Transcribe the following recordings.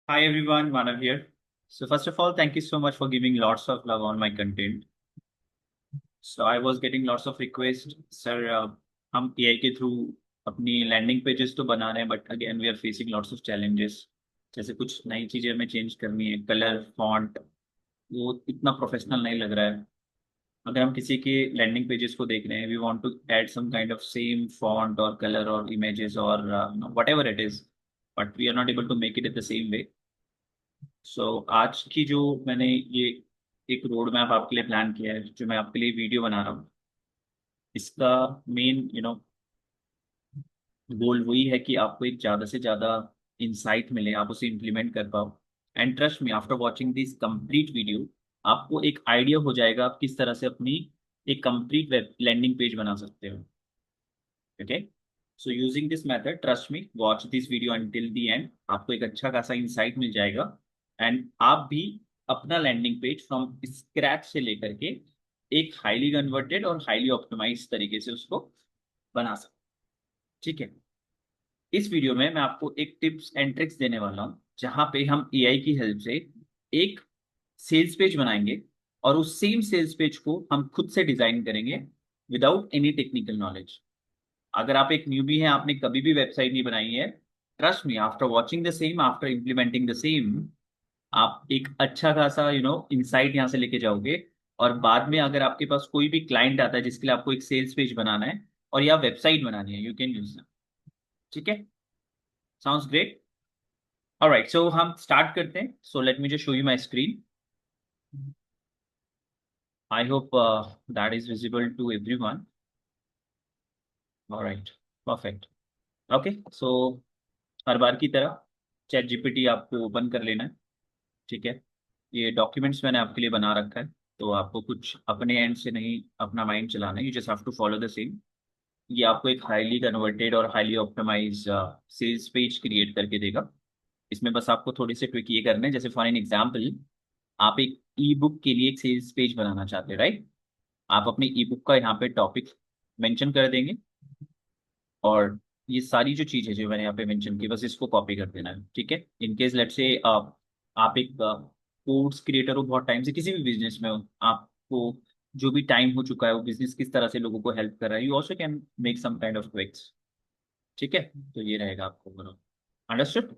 Hi everyone, Manav here. So first of all, thank you so much for giving lots of love on my content. So I was getting lots of requests, sir. हम AI के through अपनी landing pages तो बना रहे हैं, but again we are facing lots of challenges. जैसे कुछ नई चीजें हमें चेंज करनी है, कलर, फॉन्ट, वो इतना प्रोफेशनल नहीं लग रहा है। अगर हम किसी के लैंडिंग पेजेस को देख रहे हैं, we want to add some kind of same font और कलर और इमेजेस और whatever it is, but we are not able to make it in the same way. So आज की जो मैंने ये एक रोड मैप आपके लिए प्लान किया है, जो मैं आपके लिए वीडियो बना रहा हूँ, इसका मेन गोल वही है कि आपको एक ज़्यादा से ज़्यादा इंसाइट मिले, आप उसे इम्प्लीमेंट कर पाओ। And trust me, after watching this complete video, आपको एक आइडिया हो जाएगा आप किस तरह से अपनी एक कंप्लीट वेब लैंडिंग पेज बना सकते हो। Okay, so using this method, trust me, watch this video until the end, आपको एक अच्छा खासा इंसाइट मिल जाएगा। एंड आप भी अपना लैंडिंग पेज फ्रॉम स्क्रैच से लेकर के एक हाईली कन्वर्टेड और हाईली ऑप्टिमाइज तरीके से उसको बना सकते। ठीक है, इस वीडियो में मैं आपको एक टिप्स एंड ट्रिक्स देने वाला हूँ, जहाँ पे हम एआई की हेल्प से एक सेल्स पेज बनाएंगे, और उस सेम सेल्स पेज को हम खुद से डिजाइन करेंगे विदाउट एनी टेक्निकल नॉलेज। अगर आप एक न्यूबी हैं, आपने कभी भी वेबसाइट नहीं बनाई है, trust me, after watching the same, after implementing the same, आप एक अच्छा खासा इंसाइट यहाँ से लेके जाओगे। और बाद में अगर आपके पास कोई भी क्लाइंट आता है जिसके लिए आपको एक सेल्स पेज बनाना है और या वेबसाइट बनानी है, यू कैन यूज दैट। ठीक है, साउंड्स ग्रेट। ऑलराइट, सो हम स्टार्ट करते हैं। So let me just show you my screen. I hope that is visible to everyone. Alright, perfect. Okay, so हर बार की तरह चैट जीपीटी आपको ओपन कर लेना है। ठीक है, ये डॉक्यूमेंट्स मैंने आपके लिए बना रखा है, तो आपको कुछ अपने एंड से नहीं अपना माइंड चलाना है, you just have to follow the same. ये आपको एक हाईली कन्वर्टेड और highly optimise sales page create करके देगा। इसमें बस आपको थोड़े से ट्रिक ये करने हैं, जैसे फॉर एन एग्जाम्पल, आप एक ई बुक के लिए एक सेल्स पेज बनाना चाहते हैं, राइट? आप अपनी ई बुक का यहाँ पे टॉपिक मेंशन कर देंगे, और ये सारी जो चीज़ है जो मैंने यहाँ पे मेंशन की, बस इसको कॉपी कर देना है। ठीक है, इन केस लेट से आप एक कोर्स क्रिएटर हो, बहुत टाइम से किसी भी बिजनेस में हो, आपको जो भी टाइम हो चुका है, वो बिजनेस किस तरह से लोगों को हेल्प कर रहा है, you also can make some kind of quicks. ठीक है, तो ये रहेगा आपको। अंडरस्टूड?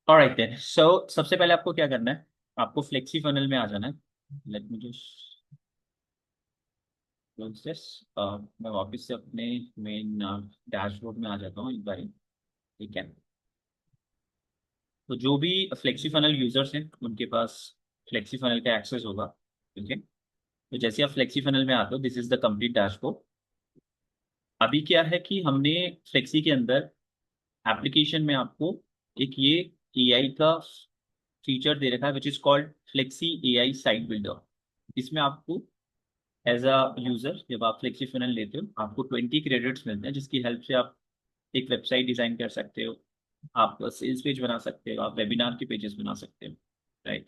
ऑलराइट देन, सो सबसे पहले आपको क्या करना है, आपको फ्लेक्सी फनल में आ जाना है। Late me just close this. मैं वापस से अपने मेन डैशबोर्ड में आ जाता हूँ एक बार। ठीक है, तो जो भी फ्लेक्सी फनल यूजर्स हैं उनके पास फ्लेक्सी फनल का एक्सेस होगा। ठीक है, तो जैसे आप फ्लेक्सी फनल में आते हो, this is the complete dashboard. अभी क्या है कि हमने फ्लेक्सी के अंदर एप्लीकेशन में आपको एक ये एआई का फीचर दे रखा है, which is called flexi AI site builder. इसमें आपको एज अ यूजर, जब आप फ्लेक्सी फनल लेते हो, आपको 20 क्रेडिट्स मिलते हैं, जिसकी हेल्प से आप एक वेबसाइट डिजाइन कर सकते हो, आप सेल्स पेज बना सकते हो, आप वेबिनार के पेजेस बना सकते हो, right?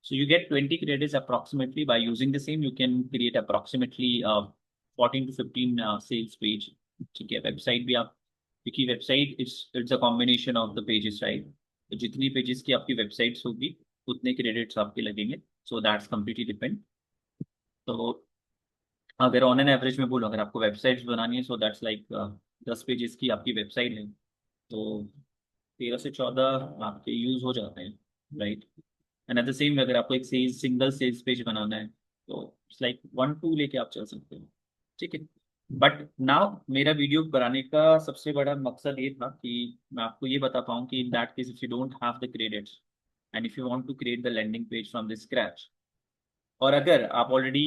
So you get 20 credits approximately. By using the same, you can create approximately 14 to 15 sales page. ठीक है, वेबसाइट भी आप, क्योंकि website it's a combination of the pages, right? तो जितनी पेजेस की आपकी वेबसाइट्स होगी, उतने क्रेडिट्स आपके लगेंगे। So that's completely depend. तो अगर ऑन एन एवरेज में बोलो, अगर आपको वेबसाइट्स बनानी है, सो दैट्स लाइक 10 पेजेस की आपकी वेबसाइट है, तो 13 से 14 आपके यूज हो जाते हैं, right? And eight the same, अगर आपको एक सेल्स सिंगल सेल्स पेज बनाना है, तो इट्स लाइक 1 2 लेके आप चल सकते हो। ठीक है, बट नाउ मेरा वीडियो बनाने का सबसे बड़ा मकसद ये था कि मैं आपको ये बता पाऊँ कि in that case, if you don't have the credits and if you want to create the landing page from the scratch, और अगर आप ऑलरेडी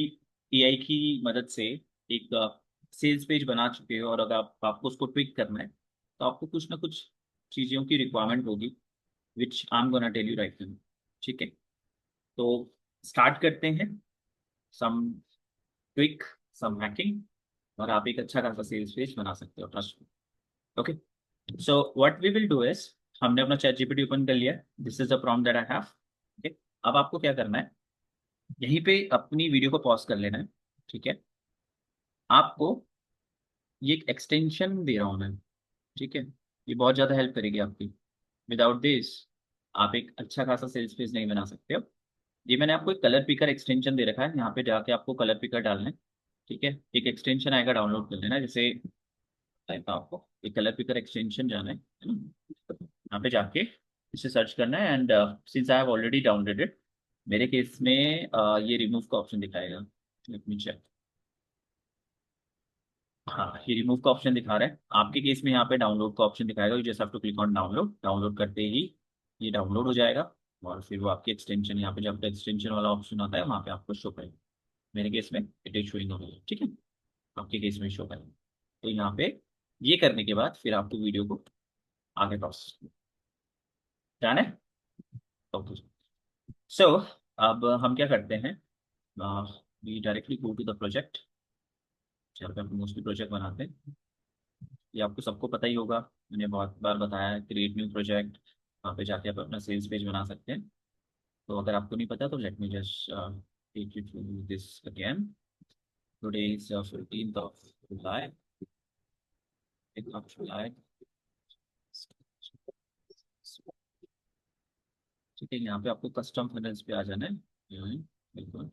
एआई की मदद से एक सेल्स पेज बना चुके हो, और अगर आपको उसको ट्विक करना है, तो आपको कुछ ना कुछ चीज़ों की रिक्वायरमेंट होगी, which I am gonna tell you right now. ठीक है, तो स्टार्ट करते हैं। सम क्विक, सम हैकिंग, और आप एक अच्छा खासा सेल्स पेज बना सकते हो, trust. Okay, so what we will do is, हमने अपना चैट जीपीटी ओपन कर लिया, this is the prompt that I have. Okay, अब आपको क्या करना है, यहीं पे अपनी वीडियो को पॉज कर लेना है। ठीक है, आपको ये एक एक्सटेंशन दे रहा हूँ मैं। ठीक है, ये बहुत ज़्यादा हेल्प करेगी आपकी। विदाउट दिस आप एक अच्छा खासा सेल्स पेज नहीं बना सकते हो। ये मैंने आपको एक कलर पिकर एक्सटेंशन दे रखा है, यहाँ पे जाके आपको कलर पिकर डालना है। ठीक है, एक एक्सटेंशन आएगा, डाउनलोड कर लेना। जैसे कहता हूँ आपको, एक कलर पिकर एक्सटेंशन जाना है ना, यहाँ पे जाके इसे सर्च करना है। And since I have already downloaded, मेरे केस में ये रिमूव का ऑप्शन दिखाएगा। Let me check. हाँ, ये रिमूव का ऑप्शन दिखा रहा है। आपके केस में यहाँ पे डाउनलोड का ऑप्शन दिखाएगा। You just have to click on download. Download करते ही ये डाउनलोड हो जाएगा, और फिर वो आपकी एक्सटेंशन, यहाँ पे जब एक्सटेंशन वाला ऑप्शन आता है वहाँ पे आपको शो करेगा। मेरे केस में इट इज शोइंग ओवर, ठीक है। आपके केस में शो करेगा। तो यहाँ पे ये करने के बाद फिर आपको वीडियो को आगे प्रोसेस जाना है। ओके, सो अब हम क्या करते हैं, we directly go to the project. जहाँ पे हम मोस्टली प्रोजेक्ट बनाते हैं, ये आपको सबको पता ही होगा, मैंने बहुत बार बताया है। क्रिएट न्यू प्रोजेक्ट, वहाँ पे जाके आप अपना सेल्स पेज बना सकते हैं। तो अगर आपको नहीं पता तो let me just take you through this again. Today is 15th of July, July. ठीक है, यहाँ पे आपको कस्टम फनल्स पे आ जाना है। बिल्कुल,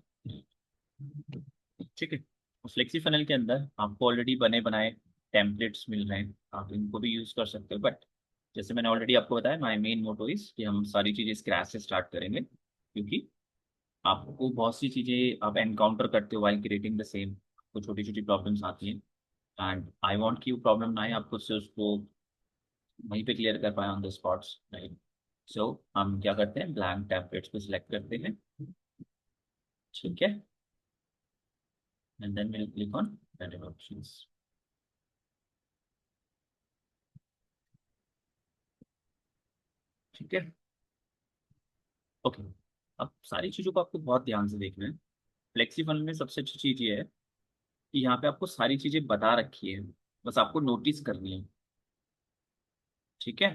ठीक है। फ्लेक्सी फनल के अंदर आपको ऑलरेडी बने बनाए टेम्पलेट्स मिल रहे हैं, आप इनको भी यूज़ कर सकते हो। बट जैसे मैंने ऑलरेडी आपको बताया, माय मेन मोटो इज कि हम सारी चीज़ें स्क्रैच से स्टार्ट करेंगे, क्योंकि आपको बहुत सी चीज़ें आप एनकाउंटर करते हो वाइल क्रिएटिंग द सेम। आपको छोटी छोटी प्रॉब्लम्स आती हैं, एंड आई वांट कि वो प्रॉब्लम ना आए, आपको उससे उसको वहीं पे क्लियर कर पाए ऑन द स्पॉट्स, राइट। सो हम क्या करते हैं, ब्लैंक टेम्पलेट्स को सिलेक्ट करते हैं। ठीक है, and then we'll click on edit options। ठीक है, ओके। अब सारी चीज़ों को आपको बहुत ध्यान से देखना है। फ्लेक्सी फंड में सबसे अच्छी चीज़ ये है कि यहाँ पे आपको सारी चीज़ें बता रखी है, बस आपको नोटिस करनी है। ठीक है,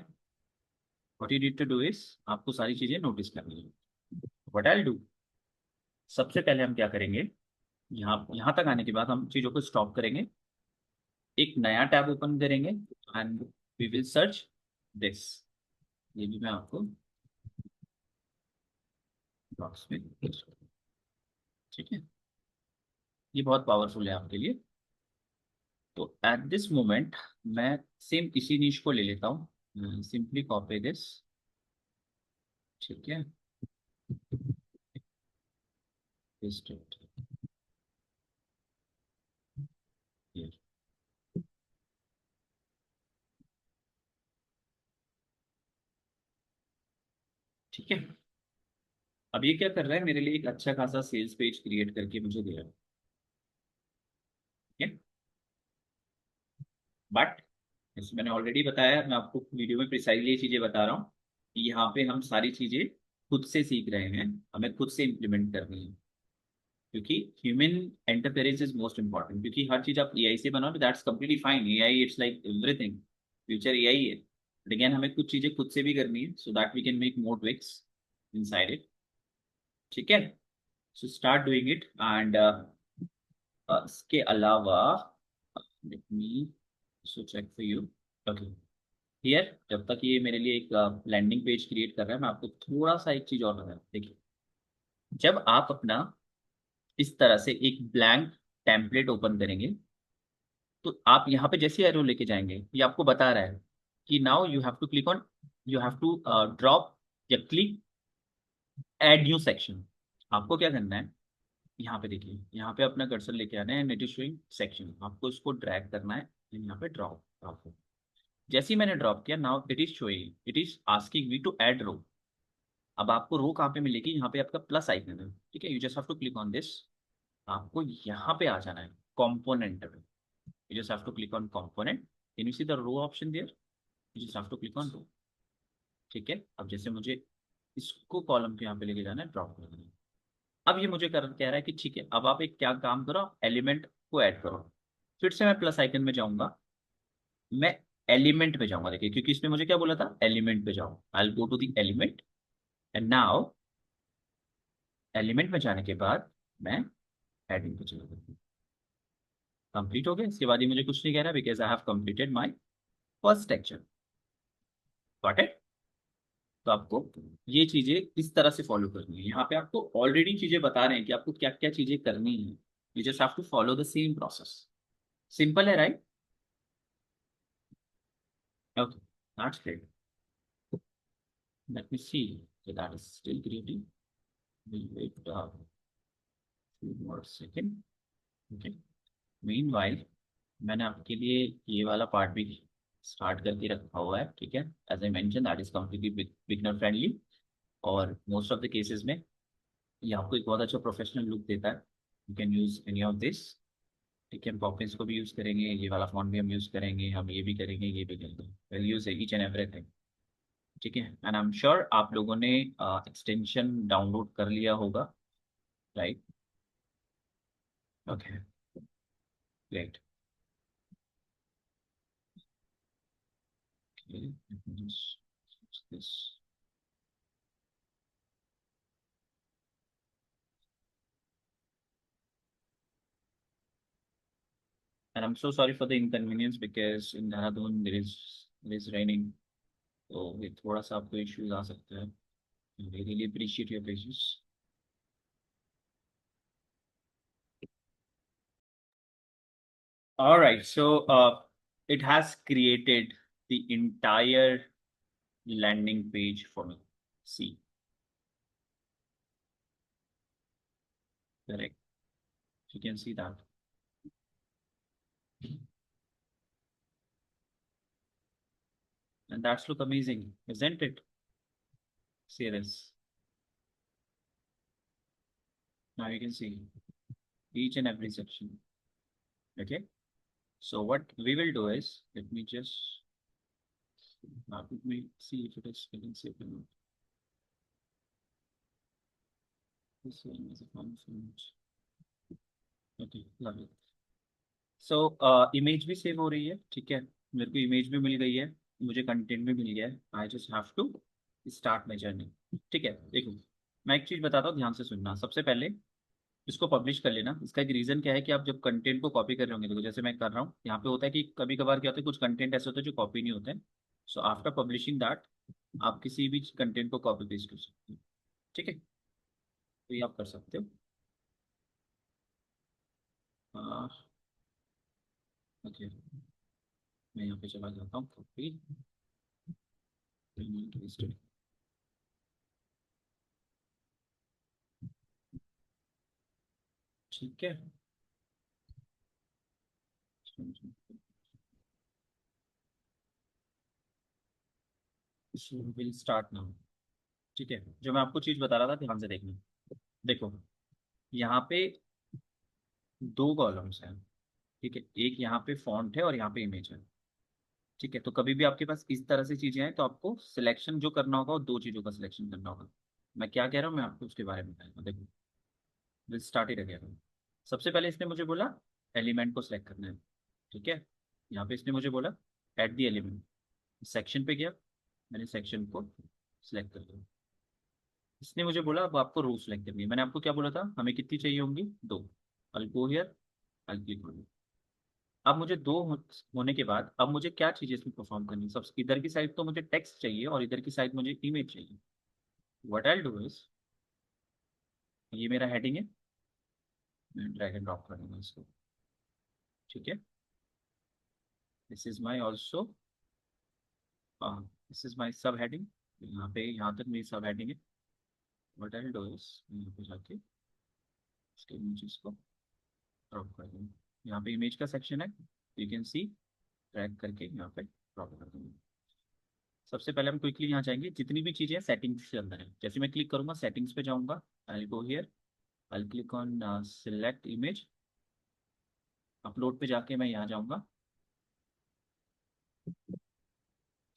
what you need to do is, आपको सारी चीज़ें नोटिस करनी है। व्हाट आई डू, सबसे पहले हम क्या करेंगे, यहाँ यहाँ तक आने के बाद हम चीज़ों को स्टॉप करेंगे, एक नया टैब ओपन करेंगे, and we will search this. ये भी मैं आपको बॉक्स में, ठीक है, ये बहुत पावरफुल है आपके लिए। तो एट दिस मोमेंट मैं सेम इसी नीश को ले लेता हूँ, सिंपली कॉपी दिस। ठीक है, पेस्ट इट हियर। ठीक है, अब ये क्या कर रहा है, मेरे लिए एक अच्छा खासा सेल्स पेज क्रिएट करके मुझे दे रहा है। ठीक है, बट जैसे मैंने ऑलरेडी बताया, मैं आपको वीडियो में प्रिसाइजली ये चीज़ें बता रहा हूँ कि यहाँ पे हम सारी चीज़ें खुद से सीख रहे हैं, हमें खुद से इम्प्लीमेंट करनी है, क्योंकि human entrepreneur is most important. क्योंकि हर चीज़ आप एआई से बनाओ, that's completely fine, AI it's like everything, future AI है। लेकिन हमें कुछ चीज़ें खुद से भी करनी है, so that we can make more tweaks inside it. ठीक है, so start doing it. And इसके अलावा let me so check for you. Okay, here जब तक ये मेरे लिए एक लैंडिंग पेज क्रिएट कर रहा है, मैं आपको थोड़ा सा एक चीज़ और बता, देखिए, जब आप अपना इस तरह से एक ब्लैंक टेम्पलेट ओपन करेंगे, तो आप यहाँ पे जैसे एरो लेके जाएंगे, ये आपको बता रहा है कि now you have to click on, you have to drop या क्लिक एड न्यू सेक्शन। आपको क्या करना है, यहाँ पे देखिए, यहाँ पे अपना कर्सर लेके आना है, इट इज शोइंग सेक्शन, आपको इसको ड्रैग करना है, यहाँ पे ड्रॉप ड्रॉप। जैसे ही मैंने ड्रॉप किया, now it is showing, it is asking me to add row. अब आपको रो कहाँ पे मिलेगी, यहाँ पे आपका प्लस आइकन है। ठीक है, you just have to click on this. आपको यहाँ पे आ जाना है कॉम्पोनेंट पे। You just have to click on component. Can you see the row option there? You just have to click on row. ठीक है, अब जैसे मुझे इसको कॉलम के यहाँ पे लेके जाना है, ड्रॉप कर देना है। अब ये मुझे कह रहा है कि ठीक है, अब आप एक क्या काम करो, एलिमेंट को ऐड करो। फिर से मैं प्लस आइकन में जाऊंगा, मैं एलिमेंट पे जाऊंगा। देखिए, क्योंकि इसने मुझे क्या बोला था, एलिमेंट पे जाओ। I will go to the element, and now element में जाने के बाद मैं हेडिंग पे चला जाऊंगा। कंप्लीट हो गया, इसके बाद ये मुझे कुछ नहीं कह रहा, because I have completed my first lecture. Got it. तो आपको ये चीजें इस तरह से फॉलो करनी है। यहाँ पे आपको ऑलरेडी चीजें बता रहे हैं कि आपको क्या क्या चीजें करनी है। You just have to follow the same process. Simple है, right? Okay, that's great. Let me see, that is still creating. We'll wait a few more second. Okay. Meanwhile, मैंने आपके लिए ये वाला पार्ट भी स्टार्ट करके रखा हुआ है, ठीक है? As I mention, that is completely beginner friendly. और मोस्ट ऑफ द केसेस में ये आपको एक बहुत अच्छा प्रोफेशनल लुक देता है। You can use any of this. ठीक है, पॉपिंस को भी यूज करेंगे, ये वाला फॉन्ट भी हम यूज करेंगे, हम ये भी करेंगे, ये भी करेंगे। Will use each and everything. ठीक है, एंड आई एम श्योर आप लोगों ने एक्सटेंशन डाउनलोड कर लिया होगा, right? Okay, great. Okay, let me just switch this. And I'm so sorry for the inconvenience because in Dehradun there is raining, तो ये थोड़ा सा आपको issues आ सकते हैं। I really appreciate your patience. All right, so it has created the entire landing page for me. See, correct. You can see that, and that's look amazing, isn't it? See this. Now you can see each and every section. Okay. So what we will do is, let me just let me see if it is getting saved or not. This one is a function. Okay, love it. So image भी save हो रही है, ठीक है? मेरे को image भी मिल गई है, मुझे कंटेंट भी मिल गया है। I just have to start my journey. ठीक है, देखो, मैं एक चीज बताता हूँ, ध्यान से सुनना। सबसे पहले इसको पब्लिश कर लेना। इसका एक रीजन क्या है कि आप जब कंटेंट को कॉपी कर रहे होंगे, देखो जैसे मैं कर रहा हूँ, यहाँ पे होता है कि कभी कभार क्या होता है, कुछ कंटेंट ऐसे होते हैं जो कॉपी नहीं होते हैं। सो आफ्टर पब्लिशिंग दैट, आप किसी भी कंटेंट को कॉपी पेस्ट कर सकते हो। ठीक है, तो ये आप कर सकते हो। ओके, मैं यहाँ पे चला जाता हूँ, कॉपी पेस्ट। ठीक है, विल स्टार्ट नाउ। ठीक है, जो मैं आपको चीज बता रहा था, ध्यान से देखना। देखो, यहाँ पे दो कॉलम्स हैं, ठीक है? एक यहाँ पे फॉन्ट है और यहाँ पे इमेज है। ठीक है, तो कभी भी आपके पास इस तरह से चीजें हैं तो आपको सिलेक्शन जो करना होगा वो दो चीजों का सिलेक्शन करना होगा। मैं क्या कह रहा हूँ, मैं आपको उसके बारे में बताऊंगा। देखो, विल स्टार्ट इट अगेन। सबसे पहले इसने मुझे बोला एलिमेंट को सिलेक्ट करना है, ठीक है? यहाँ पे इसने मुझे बोला ऐड द एलिमेंट। सेक्शन पे गया, मैंने सेक्शन को सिलेक्ट कर लिया। इसने मुझे बोला अब आपको रो सिलेक्ट करनी है। मैंने आपको क्या बोला था, हमें कितनी चाहिए होंगी? दो। I'll go here, I'll click on it. अब मुझे दो होने के बाद अब मुझे क्या चीजें इसमें परफॉर्म करनी है? सब इधर की साइड तो मुझे टेक्स्ट चाहिए और इधर की साइड मुझे इमेज चाहिए। व्हाट आई डू इज, ये मेरा हेडिंग है, मैं ड्रैग एंड ड्रॉप कर दूंगा इसको। ठीक है, this is my also, this is my सब हेडिंग। यहाँ पे यहाँ तक मेरी सब हेडिंग है। व्हाट आई डू इज, यहाँ पे जाके इसके इमेजेस को ड्रॉप कर दूंगा। यहाँ पे इमेज का सेक्शन है, यू कैन सी, ड्रैग करके यहाँ पे ड्रॉप कर दूंगा। सबसे पहले हम क्विकली यहाँ जाएंगे, जितनी भी चीजें सेटिंग्स के अंदर है। जैसे मैं क्लिक करूंगा सेटिंग्स पे जाऊंगा, I go here, I click on select image. Upload पे जाके मैं यहाँ जाऊंगा।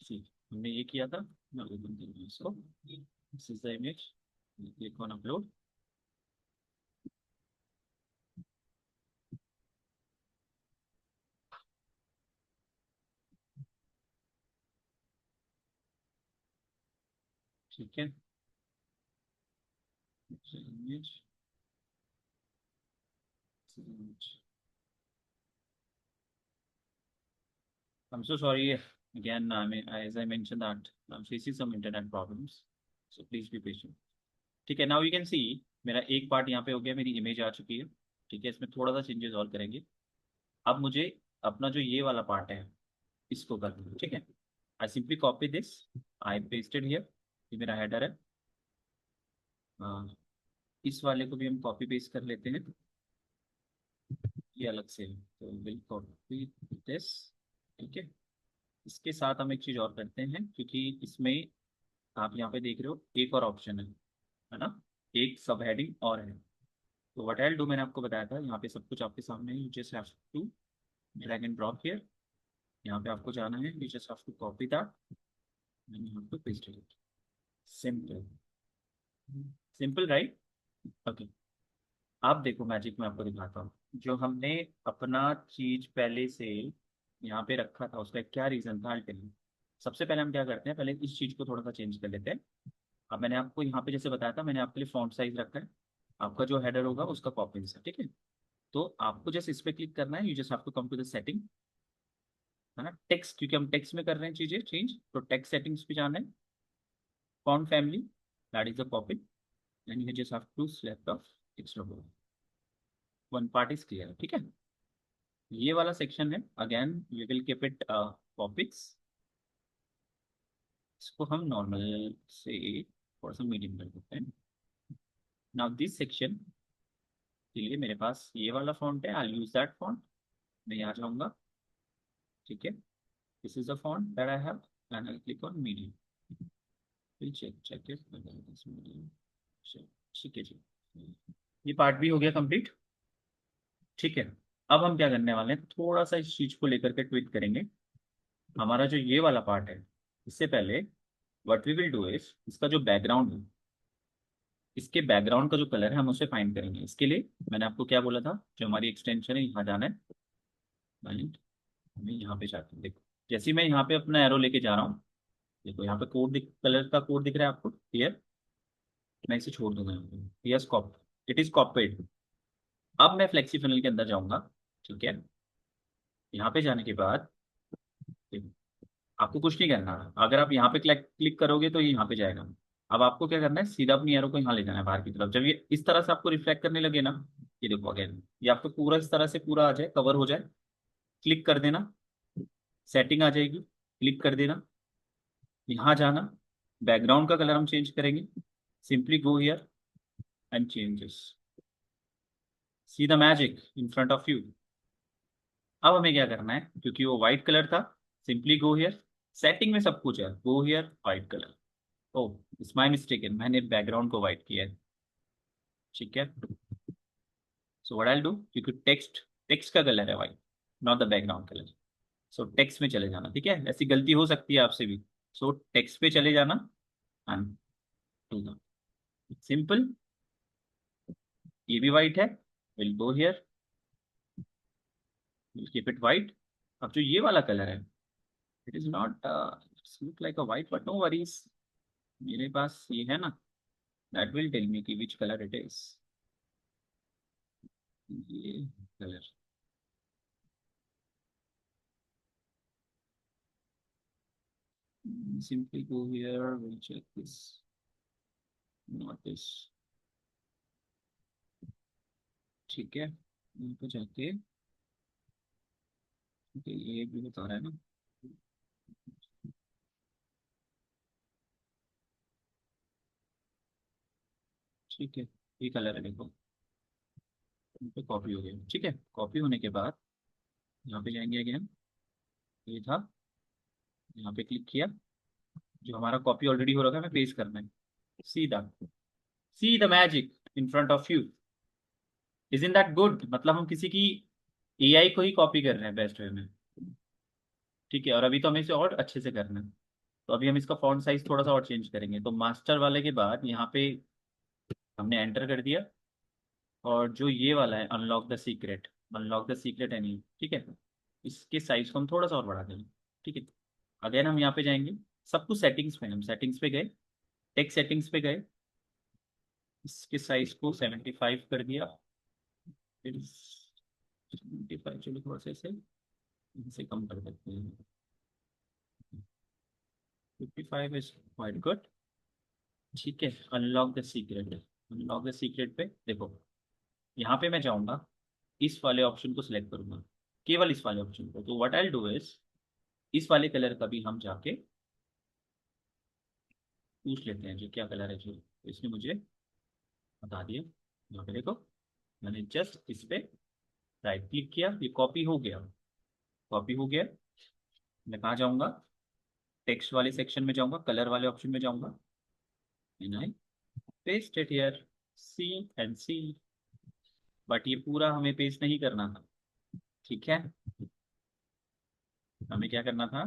सी, हमने ये किया था, मैं ओपन करूंगा इसको। This is the image, click on upload. ठीक है, image, I'm so sorry again, I mean, as I mentioned that I'm facing some internet problems, so please be patient. ठीक है, नाउ यू कैन सी मेरा एक part यहाँ पे हो गया, मेरी इमेज आ चुकी है। ठीक है, इसमें थोड़ा सा चेंजेस और करेंगे। अब मुझे अपना जो ये वाला पार्ट है इसको करना है। ठीक है, I simply copy this, I pasted here, ये मेरा हेडर है। इस वाले को भी हम कॉपी पेस्ट कर लेते हैं, ये अलग से है, तो विल कॉपी दिस। ठीक है, इसके साथ हम एक चीज़ और करते हैं, क्योंकि इसमें आप यहाँ पे देख रहे हो एक और ऑप्शन है ना, एक सब हेडिंग और है। तो व्हाट आई विल डू, मैंने आपको बताया था यहाँ पे सब कुछ आपके सामने है। You just have to drag and drop here, यहाँ पे आपको जाना है, you just have to copy that and you have to paste it. Simple, simple right. Okay, आप देखो मैजिक मैं आपको दिखाता हूँ। जो हमने अपना चीज पहले से यहाँ पे रखा था उसका क्या रीजन था, अल्टीमेटली सबसे पहले हम क्या करते हैं, पहले इस चीज को थोड़ा सा चेंज कर लेते हैं। अब मैंने आपको यहाँ पे जैसे बताया था, मैंने आपके लिए फॉन्ट साइज रखा है, आपका जो हेडर होगा उसका कॉपी है। ठीक है, तो आपको जैसे इस पे क्लिक करना है, you just have to come to the setting, है ना, टेक्स्ट, क्योंकि हम टेक्स्ट में कर रहे हैं चीजें चेंज, तो टेक्स्ट सेटिंग्स पे जाना है, font family, that is the copy, and you just have to select of extra one part is clear. ठीक है, ये वाला सेक्शन है, again we will keep it topics, इसको हम नॉर्मल से थोड़ा सा मीडियम कर देते हैं। नाउ दिस सेक्शन के लिए मेरे पास ये वाला फॉन्ट है, आई यूज दैट फॉन्ट, मैं यहाँ जाऊँगा। ठीक है, this is the font that I have, and I click on medium, will check it medium. ठीक है जी, ये पार्ट भी हो गया कंप्लीट। ठीक है, अब हम क्या करने वाले हैं, थोड़ा सा इस चीज को लेकर के ट्वीट करेंगे। हमारा जो ये वाला पार्ट है, इससे पहले what we will do is, इसका जो बैकग्राउंड है, इसके बैकग्राउंड का जो कलर है हम उसे फाइंड करेंगे। इसके लिए मैंने आपको क्या बोला था, जो हमारी एक्सटेंशन है यहाँ जाना है, फाइंड, हमें यहाँ पे जाते हैं। देखो जैसे ही मैं यहाँ पे अपना एरो लेके जा रहा हूँ, देखो यहाँ पे कोड दिख, कलर का कोड दिख रहा है आपको क्लियर, मैं इसे छोड़ दूंगा यहाँ पे, yes cop, it is copied. अब मैं फ्लेक्सी फनल के अंदर जाऊंगा। ठीक है, यहाँ पे जाने के बाद देखो, आपको कुछ नहीं करना, अगर आप यहाँ पे क्लिक क्लिक करोगे तो ये यहाँ पे जाएगा। अब आपको क्या करना है, सीधा अपनी एरो को यहाँ ले जाना है बाहर की तरफ। जब ये इस तरह से आपको रिफ्लेक्ट करने लगे ना, ये देखो अगेन, ये आपको पूरा इस तरह से पूरा आ जाए, कवर हो जाए, क्लिक कर देना, सेटिंग आ जाएगी, क्लिक कर देना, यहाँ जाना, बैकग्राउंड का कलर हम चेंज करेंगे, simply go here and changes, see the magic in front of you. अब हमें क्या करना है, क्योंकि वो व्हाइट कलर था, सिंपली गो हियर, सेटिंग में सब कुछ है, go here white colour. Oh, it's my mistake है, मैंने बैकग्राउंड को व्हाइट किया है। ठीक है, so what I will do, क्योंकि टेक्स्ट, टेक्स्ट का कलर है white, not the background colour. So text में चले जाना। ठीक है, ऐसी गलती हो सकती है आपसे भी, सो टेक्स्ट पे चले जाना एंड टू द सिंपल, ये भी व्हाइट है, will go here, will keep it white. अब जो ये वाला कलर है, it is not, it's look like a white, but no worries, मेरे पास ये है ना, दैट विल टेल मी कि विच कलर इट इज, ये colour. Simply go here, we'll check this, not this। ठीक है, यहाँ पे जाके, ठीक है, ये भी बता रहा है ना। ठीक है, ये कलर है देखो, यहाँ पे कॉपी हो गया। ठीक है, कॉपी होने के बाद यहाँ पे जाएंगे अगेन, ये था, यहाँ पे क्लिक किया, जो हमारा कॉपी ऑलरेडी हो रखा है हमें पेस्ट करना है, सीधा, सी the magic in front of you, is in that good, मतलब हम किसी की एआई को ही कॉपी कर रहे हैं बेस्ट वे में। ठीक है, और अभी तो हमें इसे और अच्छे से करना है, तो अभी हम इसका फॉन्ट साइज थोड़ा सा और चेंज करेंगे। तो मास्टर वाले के बाद यहाँ पे हमने एंटर कर दिया, और जो ये वाला है unlock the secret, unlock the secret है नहीं, ठीक है, इसके साइज को हम थोड़ा सा और बढ़ा देंगे। ठीक है, अगेन हम यहाँ पे जाएंगे, सब कुछ सेटिंग्स में, हम सेटिंग्स पे गए, टेक्स्ट सेटिंग्स पे गए, इसके साइज को 75 कर दिया, फिर 75, चलो थोड़ा सा इसे इसे कम कर देते हैं, 55 इज क्वाइट गुड। ठीक है, unlock the secret. Unlock the secret पे देखो, यहाँ पे मैं जाऊँगा, इस वाले ऑप्शन को सिलेक्ट करूंगा, केवल इस वाले ऑप्शन को। तो व्हाट आई डू इज, इस वाले कलर का भी हम जाके पूछ लेते हैं जो क्या कलर है, जो इसने मुझे बता दिया। यहाँ पे देखो, मैंने जस्ट इस पे राइट क्लिक किया, ये कॉपी हो गया। कॉपी हो गया। मैं कहाँ जाऊँगा, टेक्स्ट वाले सेक्शन में जाऊँगा, कलर वाले ऑप्शन में जाऊँगा, and I paste it here, see and see. But ये पूरा हमें पेस्ट नहीं करना था, ठीक है। हमें क्या करना था,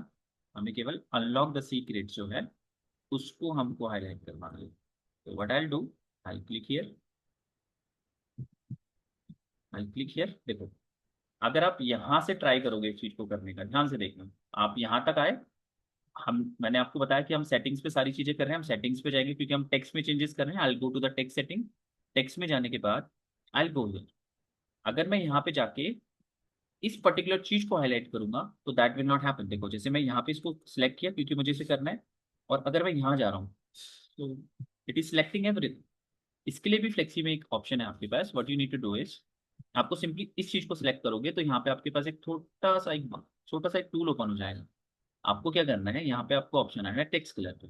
हमें केवल अनलॉक द सीक्रेट जो है उसको हमको हाईलाइट करना है। तो what I do, I click here, I click here. देखो, अगर आप यहाँ से ट्राई करोगे इस चीज को करने का, ध्यान से देखना, आप यहाँ तक आए, हम मैंने आपको बताया कि हम सेटिंग्स पे सारी चीजें कर रहे हैं, हम सेटिंग्स पे जाएंगे क्योंकि हम टेक्स्ट में चेंजेस कर रहे हैं। I go to the text setting. Text में जाने के बाद आई गो हियर। अगर मैं यहाँ पे जाके इस पर्टिकुलर चीज को हाईलाइट करूंगा तो दैट विल नॉट हैपन। देखो, जैसे मैं यहाँ पे इसको सिलेक्ट किया क्योंकि मुझे इसे करना है, और अगर मैं यहाँ जा रहा हूँ तो इट इज सिलेक्टिंग एवरीथिंग। इसके लिए भी फ्लेक्सी में एक ऑप्शन है आपके पास। What you need to do is, आपको सिंपली इस चीज को सिलेक्ट करोगे तो यहाँ पे आपके पास एक छोटा सा एक टूल ओपन हो जाएगा। आपको क्या करना है, यहाँ पे आपको ऑप्शन आएगा टेक्स्ट कलर पे।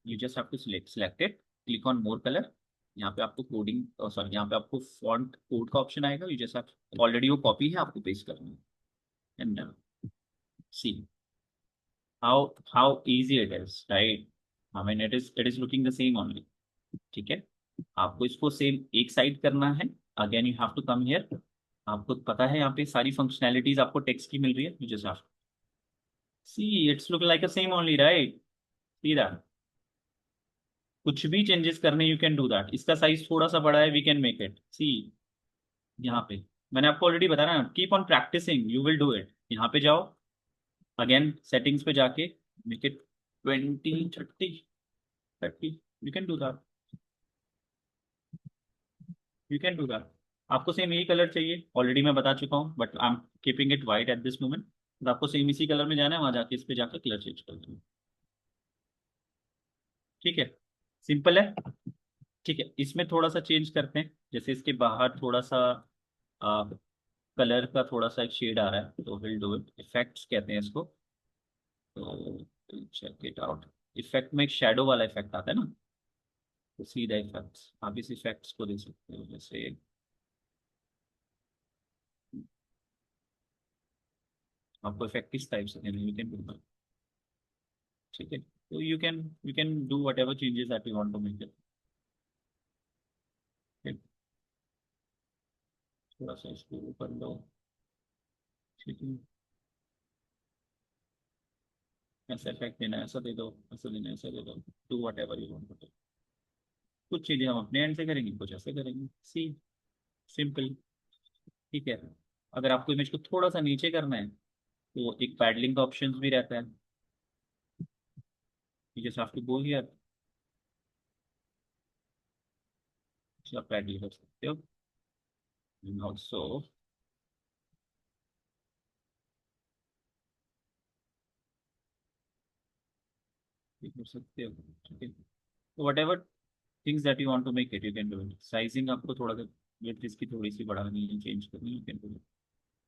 You just have to select it, click on more colour. यहाँ पे आपको कोडिंग, सॉरी, यहाँ पे आपको फॉन्ट कोड का ऑप्शन आएगा। यू जस्ट हैव, ऑलरेडी वो कॉपी है, आपको पेस्ट करना है। And see how easy it is, right. I mean it is looking the same only. ठीक है, आपको इसको सेम एक साइड करना है। Again you have to come here. आपको पता है यहाँ पे सारी फंक्शनैलिटीज आपको टेक्स्ट की मिल रही है। You just have, see it's look like a same only, right. See that, कुछ भी चेंजेस करने यू कैन डू दैट। इसका साइज थोड़ा सा बड़ा है, we can make it, see. यहाँ पे मैंने आपको ऑलरेडी बताया ना, keep on practising, you will do it. यहाँ पे जाओ, अगेन सेटिंग्स पे जाके make it 20, 30, 30, you can do that, you can do that. आपको सेम यही कलर चाहिए, ऑलरेडी मैं बता चुका हूँ, but I am keeping it white at this moment. तो आपको सेम इसी कलर में जाना है, वहां जाके इस पे जाकर कलर चेंज कर देना। ठीक है, सिंपल है। ठीक है, इसमें थोड़ा सा चेंज करते हैं। जैसे इसके बाहर थोड़ा सा कलर का थोड़ा सा एक शेड आ रहा है, तो विल डू इट, इफेक्ट्स कहते हैं इसको। तो चेक इट आउट। इफेक्ट में एक शेडो वाला इफेक्ट आता है ना, तो सी द इफेक्ट्स, आप इस इफेक्ट्स को दे सकते हो। जैसे आपको इफेक्ट किस टाइप से देना है, यू कैन डू। ठीक है, तो you can do whatever changes that you want to make it. थोड़ा सा इसको ऊपर लो। ठीक है, ऐसा इफेक्ट देना है, ऐसा दे दो, ऐसा देना है, ऐसा दे दो। Do whatever you want to. कुछ चीजें हम अपने एंड से करेंगे, कुछ ऐसे करेंगे, सी, सिंपल। ठीक है, अगर आपको इमेज को थोड़ा सा नीचे करना है तो एक पैडलिंग का ऑप्शन भी रहता है। You just have to go here, आप पैडल कर सकते हो। And also ये कर सकते हो। ठीक है, तो whatever things that you want to make it, you can do it. Sizing आपको थोड़ा सा विड्थ इसकी थोड़ी सी बढ़ानी है, चेंज करनी है, यू कैन डू इट।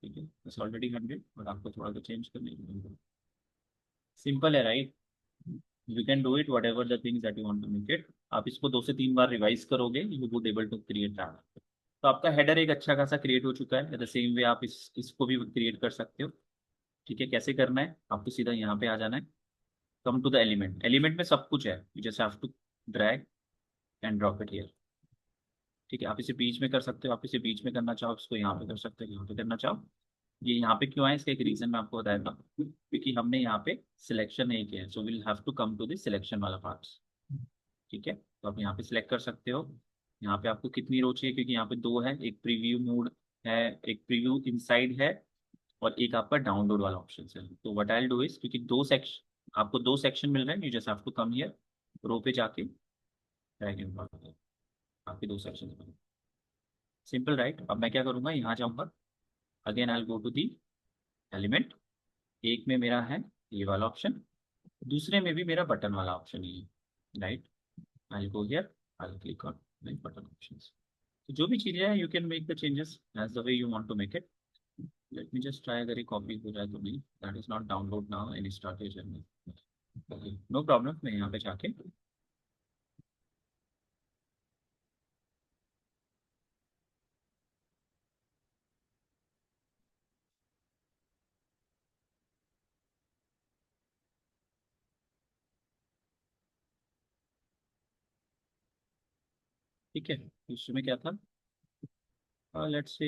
ठीक है, बस ऑलरेडी 100, और आपको थोड़ा सा चेंज करनी है। सिंपल है, right. You can do it whatever the things that you want to make it. आप इसको 2 से 3 बार रिवाइज करोगे, you would able to create that. तो आपका हेडर एक अच्छा खासा क्रिएट हो चुका है। द सेम वे आप इसको भी क्रिएट कर सकते हो। ठीक है, कैसे करना है, आपको सीधा यहाँ पे आ जाना है। Come to the element, element में सब कुछ है, you just have to drag and drop it here. ठीक है, आप इसे बीच में कर सकते हो, आप इसे बीच में करना चाहो इसको यहाँ पे कर सकते हो, यहाँ पे करना चाहो। ये यहाँ पे क्यों आए, इसका एक रीजन मैं आपको बताया था, क्योंकि हमने यहाँ पे सिलेक्शन नहीं किया है। So will have to come to this selection वाला पार्ट। ठीक है, तो आप यहाँ पे सिलेक्ट कर सकते हो। यहाँ पे आपको कितनी रो चाहिए, क्योंकि यहाँ पे 2 है, एक प्रीव्यू मोड है, एक प्रीव्यू इनसाइड है, और एक आपका डाउनलोड वाला ऑप्शन है। तो what I will do is, क्योंकि 2 सेक्शन, आपको 2 सेक्शन मिल रहे हैं, you just have to come here, row पे जाके ड्रैग एंड ड्रॉप, आपके 2 सेक्शन। Simple, right. अब मैं क्या करूँगा, यहाँ जाऊँगा, again I will go to the element. एक में मेरा है ये वाला ऑप्शन, दूसरे में भी मेरा बटन वाला ऑप्शन ही है, right. I go here, I click on make button options. तो जो भी चीज़ें हैं, you can make the changes as the way you want to make it. Let me just try, अगर ये कॉपी हो जाए तो नहीं, that is not download now and start your journey. No problem, मैं यहाँ पे जाके, ठीक है, इसमें क्या था, लेट्स से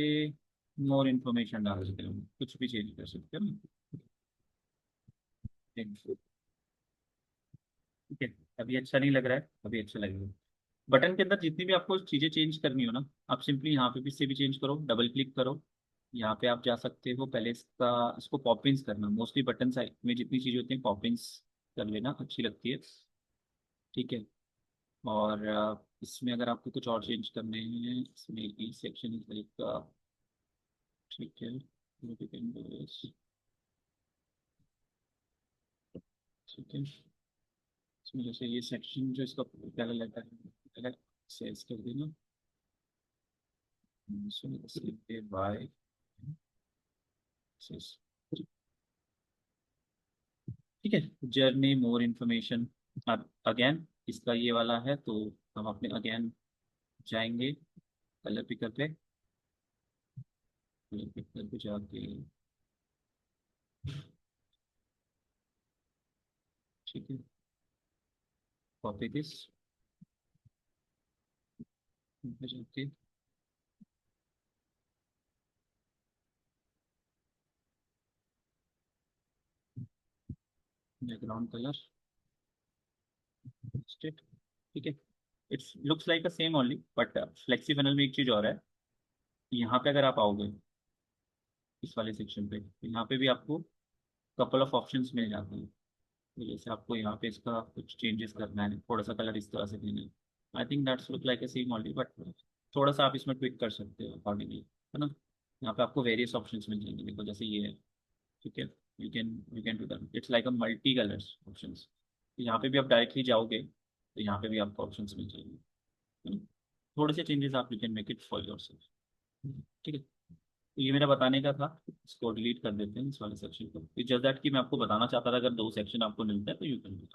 मोर इन्फॉर्मेशन डाल सकते हैं, कुछ भी चेंज कर सकते हैं ना। ठीक है, अभी अच्छा नहीं लग रहा है, अभी अच्छा लगेगा। बटन के अंदर जितनी भी आपको चीज़ें चेंज करनी हो ना, आप सिंपली यहाँ पे भी से भी चेंज करो, डबल क्लिक करो। यहाँ पे आप जा सकते हो, पहले इसको पॉपिंस करना, मोस्टली बटन साइड में जितनी चीज़ें होती हैं पॉपिंस कर लेना, अच्छी लगती है। ठीक है। और इसमें अगर आपको कुछ और चेंज करने हैं, इसमें ई सेक्शन इस टाइप का, ठीक है, you can do this, ठीक है। इसमें जैसे ये सेक्शन जो इसका पहला लेटर है, पहले सेल्स कर देना, बाय, ठीक है। जर्नी मोर इन्फॉर्मेशन, अब अगेन इसका ये वाला है, तो हम अपने अगेन जाएंगे कलर पिकर पे, कलर पिकर पे जाके, ठीक है, कॉपी दिस, पे जाके बैकग्राउंड कलर स्टेट, ठीक है। It's looks like a same only, but flexi panel में एक चीज़ और है, यहाँ पे अगर आप आओगे इस वाले सेक्शन पे, तो यहाँ पे भी आपको कपल ऑफ ऑप्शंस मिल जाते हैं। तो जैसे आपको यहाँ पे इसका कुछ चेंजेस करना है, थोड़ा सा कलर इस तरह से देना है, I think that's look like a same only, but थोड़ा सा आप इसमें ट्विक कर सकते हो अकॉर्डिंगली, है ना। यहाँ पे आपको वेरियस ऑप्शंस मिल जाएंगे, देखो जैसे ये है, ठीक है। You can do that, it's like a multi colours options. यहाँ पे भी आप डायरेक्टली जाओगे तो यहाँ पे भी आपको ऑप्शंस मिल जाएंगे, है ना? थोड़े से चेंजेस आप you can make it for your self, ठीक है। तो ये मेरा बताने का था, इसको डिलीट कर देते हैं इस वाले सेक्शन को, जस्ट दैट कि मैं आपको बताना चाहता था, अगर दो सेक्शन आपको मिलता है तो यू कैन डू।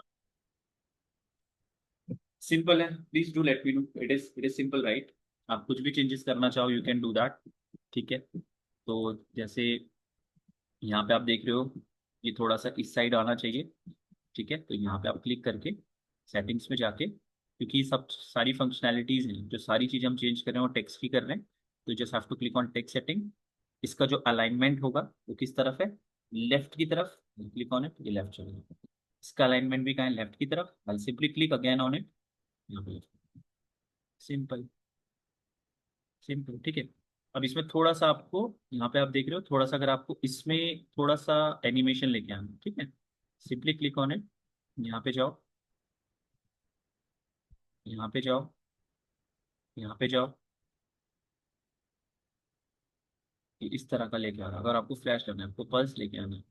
सिंपल है, please do let me know, it is simple, right. आप कुछ भी चेंजेस करना चाहो यू कैन डू दैट, ठीक है। तो जैसे यहाँ पे आप देख रहे हो, ये थोड़ा सा इस साइड आना चाहिए, ठीक है। तो यहाँ पे आप क्लिक करके सेटिंग्स में जाके, क्योंकि सब सारी फंक्शनैलिटीज हैं, जो सारी चीज़ें हम चेंज कर रहे हैं वो टेक्स्ट की कर रहे हैं, तो just have to click on text setting. इसका जो अलाइनमेंट होगा वो किस तरफ है, लेफ्ट की तरफ, क्लिक ऑन इट, ये लेफ्ट चलेगा। इसका अलाइनमेंट भी कहाँ है, लेफ्ट की तरफ, I simply click again on it, यहाँ पे सिंपल, सिंपल, ठीक है। अब इसमें थोड़ा सा आपको, यहाँ पे आप देख रहे हो, थोड़ा सा अगर आपको इसमें थोड़ा सा एनिमेशन लेके आना है, ठीक है, सिंपली क्लिक ऑन इट, यहाँ पे जाओ, यहाँ पे जाओ, यहाँ पे जाओ, ये इस तरह का लेके आ रहा है। अगर आपको फ्लैश करना है, आपको पल्स लेके आना है,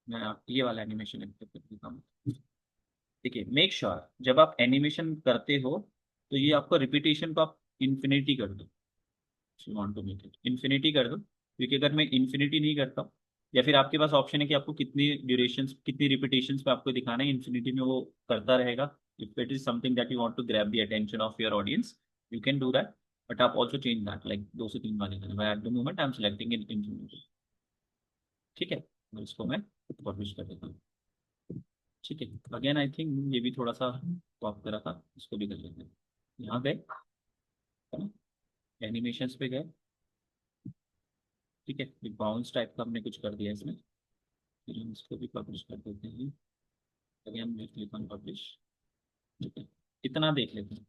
मैं आप ये वाला एनिमेशन कर देता हूँ। देखिए, मेक श्योर जब आप एनिमेशन करते हो तो ये आपको रिपीटेशन को आप इन्फिनिटी कर दो, you want to make it infinity कर दो, क्योंकि अगर मैं इन्फिनिटी नहीं करता हूँ, या फिर आपके पास ऑप्शन है कि आपको कितनी ड्यूरेशन, कितनी रिपीटेशंस पे आपको दिखाना है, इन्फिनिटी में वो करता रहेगा। If it is something that you want to grab the attention of your audience, you can do that, but आप ऑल्सो चेंज दैट, लाइक 2 से 3 बार करना, at the moment I am selecting in infinity, ठीक है। और इसको मैं publish कर देता हूँ, ठीक है। अगेन आई थिंक ये भी थोड़ा सा कॉप करा था, इसको भी कर लेते हैं। यहाँ गए, एनिमेशंस पे गए, ठीक है, बाउंस टाइप का हमने कुछ कर दिया इसमें, फिर हम इसको भी पब्लिश कर देते हैं, अगेन मैं क्लिक ऑन पब्लिश, ठीक है। इतना देख लेते हैं,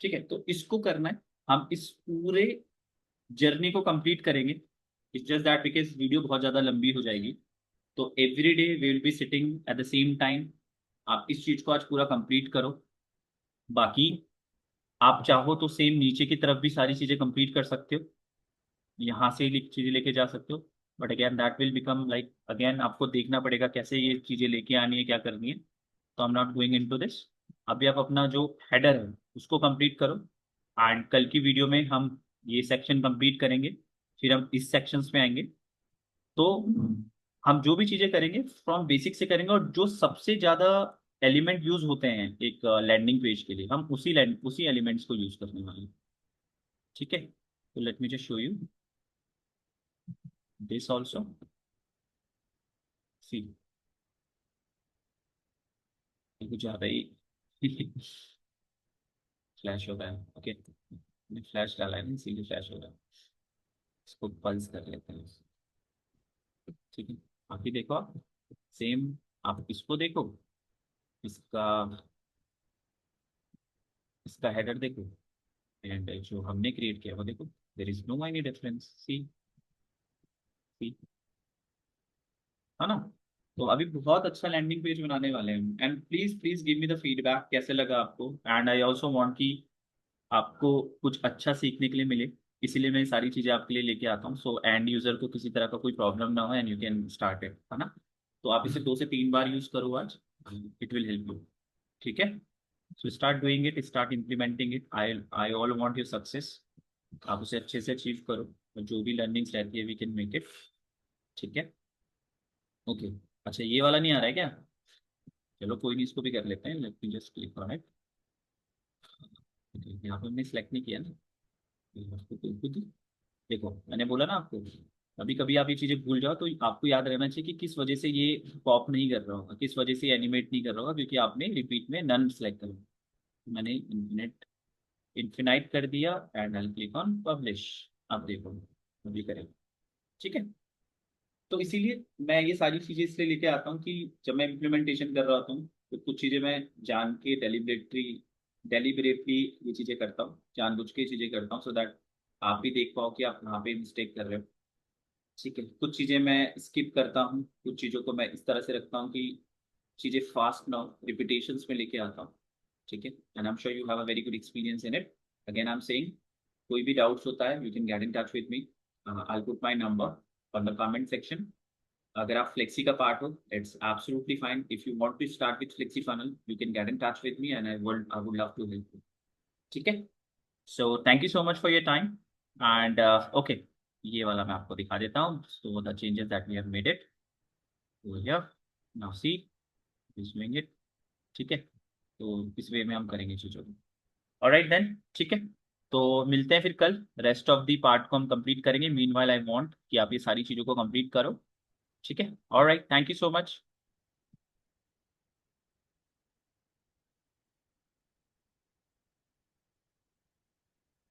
ठीक है। तो इसको करना है, हम इस पूरे जर्नी को कंप्लीट करेंगे, it's just that because video बहुत ज़्यादा लंबी हो जाएगी, तो every day we will be sitting at the same time. आप इस चीज़ को आज पूरा कंप्लीट करो, बाकी आप चाहो तो सेम नीचे की तरफ भी सारी चीज़ें कंप्लीट कर सकते हो, यहाँ से चीज़ें लेके जा सकते हो। But again that will become like, again आपको देखना पड़ेगा कैसे ये चीज़ें लेके आनी है, क्या करनी है। तो I am not going into this. अभी आप अपना जो हेडर है उसको कंप्लीट करो, एंड कल की वीडियो में हम ये सेक्शन कंप्लीट करेंगे, फिर हम इस सेक्शंस में आएंगे। तो हम जो भी चीज़ें करेंगे फ्रॉम बेसिक से करेंगे, और जो सबसे ज़्यादा एलिमेंट यूज होते हैं एक लैंडिंग पेज के लिए, हम उसी एलिमेंट्स को यूज करने वाले हैं। ठीक है, तो let me just show you this also. See, कुछ ज़्यादा ही फ्लैश हो रहा है। ओके, फ्लैश डाला है ना, इसीलिए फ्लैश हो रहा है। इसको पल्स कर लेते हैं। ठीक है, आप ही देखो, आप सेम, आप इसको देखो, इसका इसका हेडर देखो, एंड जो हमने क्रिएट किया वो देखो, there is no any difference. See, see, है ना। तो अभी बहुत अच्छा लैंडिंग पेज बनाने वाले हैं, and please please give me the feedback कैसे लगा आपको। एंड आई ऑल्सो वांट कि आपको कुछ अच्छा सीखने के लिए मिले, इसीलिए मैं ये सारी चीज़ें आपके लिए लेके आता हूँ, सो एंड यूजर को किसी तरह का कोई प्रॉब्लम ना हो, and you can start it, है ना। तो आप इसे 2 से 3 बार यूज करो आज, इट विल हेल्प यू। ठीक है, so start doing it, start implementing it. I I all want your success. आप उसे अच्छे से अचीव करो, और जो भी लर्निंग्स रहती है वी कैन मेक इट। ठीक है, ओके। अच्छा, ये वाला नहीं आ रहा है क्या? चलो कोई नहीं, इसको भी कर लेते हैं। Late me just click on it. यहाँ पे हमने सेलेक्ट नहीं किया ना, आपको खुद ही देखो, मैंने बोला ना आपको, कभी कभी आप ये चीजें भूल जाओ, तो आपको याद रहना चाहिए कि किस वजह से ये पॉप नहीं कर रहा होगा, किस वजह से एनिमेट नहीं कर रहा होगा, क्योंकि आपने रिपीट में नन सेलेक्ट करा। मैंने इन्फिनाइट कर दिया, and I click on publish. आप देखो अभी करें। ठीक है, तो इसीलिए मैं ये सारी चीजें इसलिए लेके आता हूँ कि जब मैं इम्प्लीमेंटेशन कर रहा होता हूँ, तो कुछ चीजें मैं जान के डेलिबरेटली ये चीजें करता हूँ, जानबूझ के ये चीजें करता हूँ, सो दैट आप भी देख पाओ कि आप कहाँ पे मिस्टेक कर रहे हो। ठीक है, कुछ चीज़ें मैं स्किप करता हूँ, कुछ चीज़ों को मैं इस तरह से रखता हूँ कि चीज़ें फास्ट ना हो, रिपीटेशंस में लेके आता हूँ। ठीक है, and I am sure you have a very good experience in it. Again I am saying, कोई भी डाउट्स होता है you can get in touch with me. I put my number on the comment section. अगर आप Flexi का part हो, it's absolutely fine. If you want to start with Flexi funnel, you can get in touch with me, and I would love to help you. ठीक है, so thank you so much for your time, and okay, ये वाला मैं आपको दिखा देता हूँ। So the changes that we have made it here, now see is doing it. ठीक है, तो इस वे में हम करेंगे चीज़ों को। ऑलराइट देन, ठीक है, तो मिलते हैं फिर कल। रेस्ट ऑफ दी पार्ट को हम कंप्लीट करेंगे। मीनवाइल आई वांट कि आप ये सारी चीज़ों को कंप्लीट करो। ठीक है, alright, thank you so much.